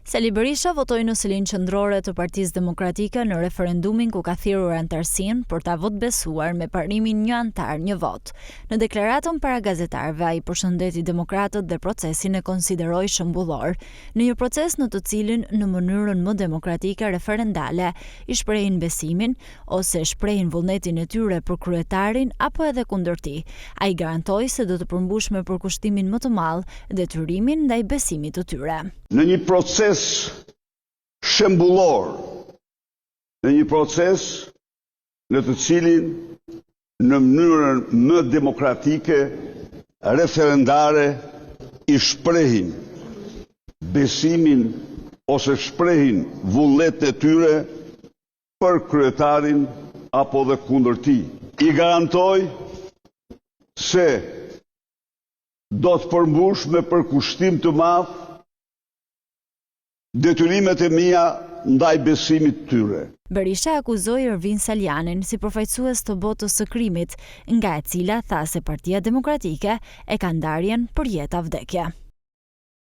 Sali Berisha votoi në selin qendrore të Partisë Demokratike në referendumin ku ka thirrur antarësinë për ta votbesuar me parimin një antar një vot. Në deklaratën para gazetarëve, ai përshëndeti demokratët dhe procesin e konsideroi shembullor, në një proces në të cilin në mënyrën më demokratike referendale i shprehin besimin ose shprehin vullnetin e tyre për kryetarin apo edhe kundërti. Ai garantoi se do të përmbush me përkushtimin më të madh detyrimin ndaj besimit të tyre. Në një proces shembullor, në një proces në të cilin në mënyrën më demokratike, referendare, i shprehin besimin ose shprehin vullnetin e tyre për kryetarin apo dhe kundërti. I garantoj se do të përmbush me përkushtim të madh detyrimet e mia ndaj besimit të tyre. Berisha akuzoi Ervin Saljanin si përfaqësues të botës së krimit, nga e cila tha se Partia Demokratike e ka ndarjen për jetë a vdekje.